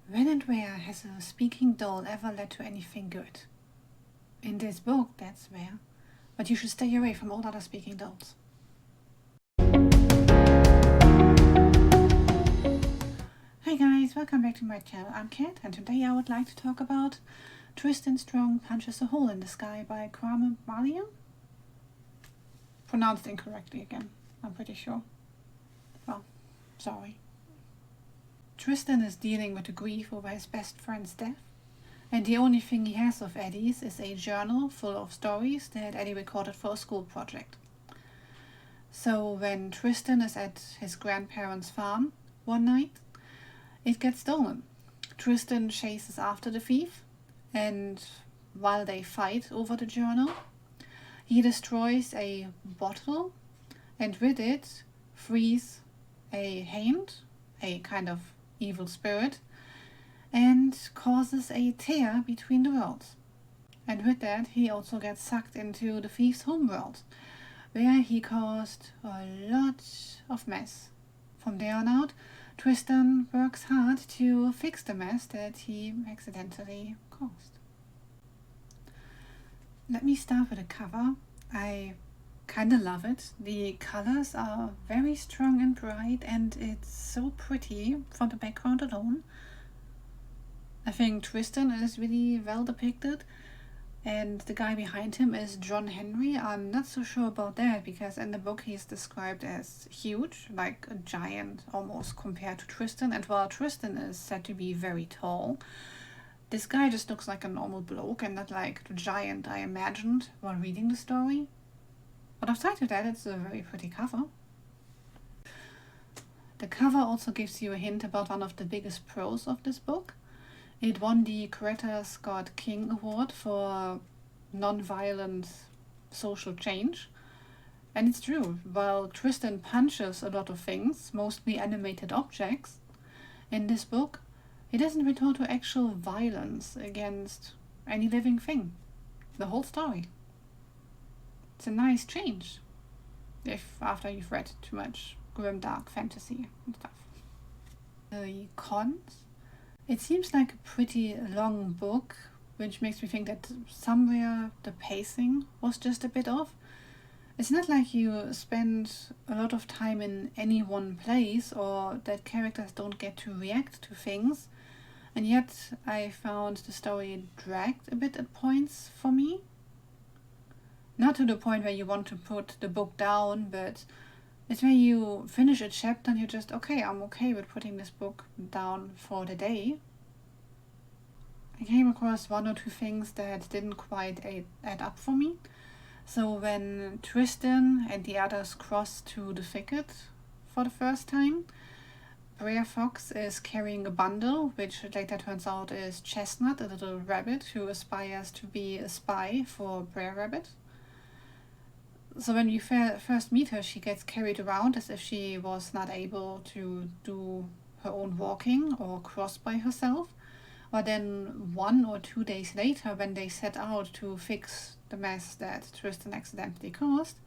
When and where has a speaking doll ever led to anything good? In this book, that's where. But you should stay away from all other speaking dolls. Hey guys, welcome back to my channel. I'm Kat, and today I would like to talk about Tristan Strong Punches a Hole in the Sky by Kwame Mbalia. Pronounced incorrectly again, I'm pretty sure. Well, sorry. Tristan is dealing with the grief over his best friend's death, and the only thing he has of Eddie's is a journal full of stories that Eddie recorded for a school project. So when Tristan is at his grandparents' farm one night, it gets stolen. Tristan chases after the thief, and while they fight over the journal, he destroys a bottle and with it frees a hand, a kind of evil spirit, and causes a tear between the worlds. And with that he also gets sucked into the thief's homeworld, where he caused a lot of mess. From there on out, Tristan works hard to fix the mess that he accidentally caused. Let me start with the cover. I kinda love it. The colors are very strong and bright, and it's so pretty from the background alone. I think Tristan is really well depicted, and the guy behind him is John Henry. I'm not so sure about that, because in the book he's described as huge, like a giant almost compared to Tristan, and while Tristan is said to be very tall, this guy just looks like a normal bloke and not like the giant I imagined while reading the story. But aside of that, it's a very pretty cover. The cover also gives you a hint about one of the biggest pros of this book. It won the Coretta Scott King Award for non-violent social change. And it's true, while Tristan punches a lot of things, mostly animated objects, in this book he doesn't resort to actual violence against any living thing. The whole story. It's a nice change, if after you've read too much grim dark fantasy and stuff. The cons? It seems like a pretty long book, which makes me think that somewhere the pacing was just a bit off. It's not like you spend a lot of time in any one place or that characters don't get to react to things, and yet I found the story dragged a bit at points for me. Not to the point where you want to put the book down, but it's where you finish a chapter and you're just, okay, I'm okay with putting this book down for the day. I came across one or two things that didn't quite add up for me. So when Tristan and the others cross to the thicket for the first time, Brer Fox is carrying a bundle, which later turns out is Chestnut, a little rabbit who aspires to be a spy for Brer Rabbit. So when you first meet her, she gets carried around as if she was not able to do her own walking or cross by herself. But then 1 or 2 days later, when they set out to fix the mess that Tristan accidentally caused,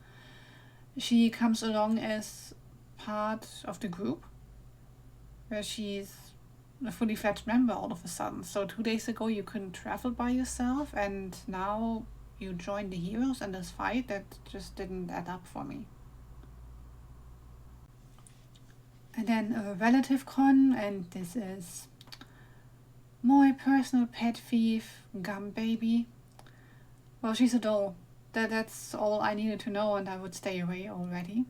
she comes along as part of the group, where she's a fully fledged member all of a sudden. So 2 days ago you couldn't travel by yourself, and now you join the heroes in this fight. That just didn't add up for me. And then a relative con, and this is my personal pet thief, Gum Baby. Well, she's a doll. That's all I needed to know, and I would stay away already.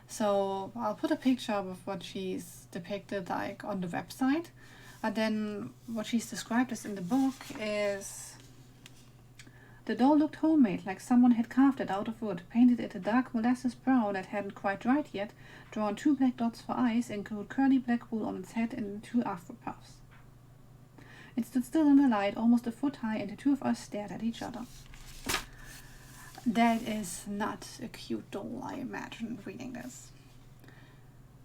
So I'll put a picture of what she's depicted like on the website. And then what she's described as in the book is: the doll looked homemade, like someone had carved it out of wood, painted it a dark molasses brown that hadn't quite dried yet, drawn 2 black dots for eyes, and glued curly black wool on its head and 2 afro puffs. It stood still in the light, almost a foot high, and the two of us stared at each other. That is not a cute doll, I imagine, reading this.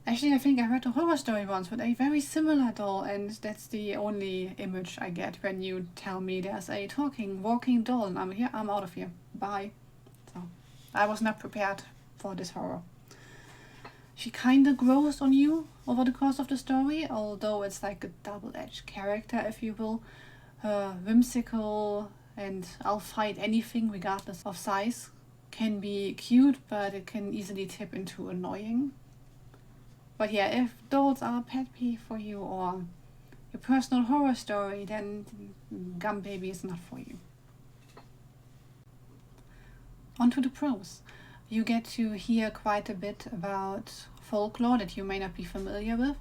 Actually, I think I read a horror story once with a very similar doll, and that's the only image I get when you tell me there's a talking, walking doll, and I'm out of here. Bye. So, I was not prepared for this horror. She kind of grows on you over the course of the story, although it's like a double-edged character, if you will. Whimsical and I'll fight anything regardless of size can be cute, but it can easily tip into annoying. But yeah, if dolls are a pet peeve for you or your personal horror story, then Gum Baby is not for you. On to the pros. You get to hear quite a bit about folklore that you may not be familiar with.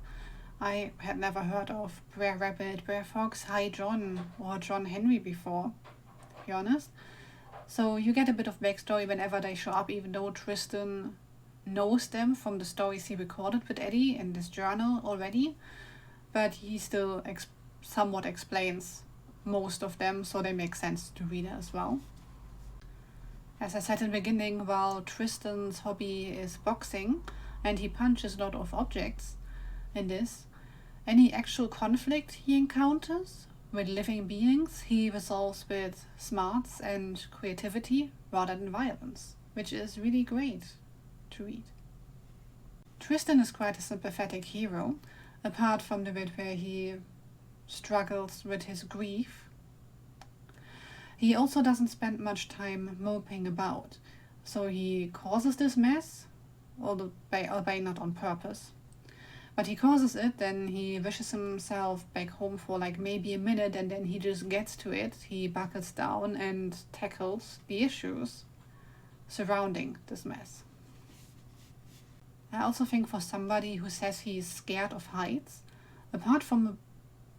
I had never heard of Brer Rabbit, Brer Fox, Hi John, or John Henry before, to be honest. So you get a bit of backstory whenever they show up, even though Tristan knows them from the stories he recorded with Eddie in this journal already. But he still somewhat explains most of them, so they make sense to reader as well. As I said in the beginning, while Tristan's hobby is boxing and he punches a lot of objects in this, any actual conflict he encounters with living beings he resolves with smarts and creativity rather than violence, which is really great to read. Tristan is quite a sympathetic hero, apart from the bit where he struggles with his grief. He also doesn't spend much time moping about, so he causes this mess, albeit not on purpose. But he causes it, then he wishes himself back home for like maybe a minute, and then he just gets to it. He buckles down and tackles the issues surrounding this mess. I also think for somebody who says he's scared of heights, apart from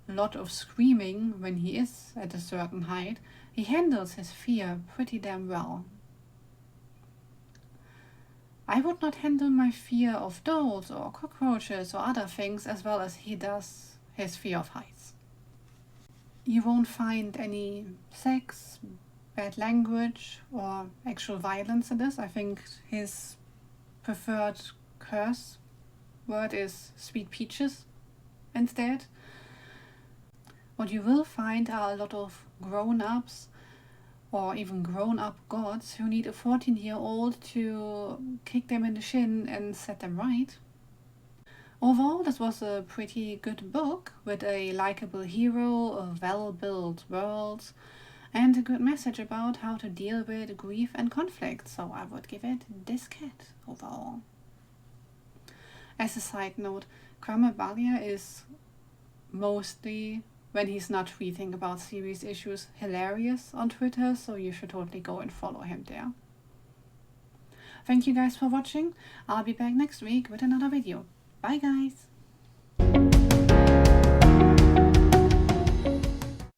a lot of screaming when he is at a certain height, he handles his fear pretty damn well. I would not handle my fear of dolls or cockroaches or other things as well as he does his fear of heights. You won't find any sex, bad language, or actual violence in this. I think his preferred curse word is sweet peaches instead. What you will find are a lot of grown-ups or even grown-up gods who need a 14-year-old to kick them in the shin and set them right. Overall, this was a pretty good book with a likable hero, a well-built world, and a good message about how to deal with grief and conflict, so I would give it this cat overall. As a side note, Kwame Mbalia is mostly, when he's not tweeting about serious issues, hilarious on Twitter, so you should totally go and follow him there. Thank you guys for watching. I'll be back next week with another video. Bye guys!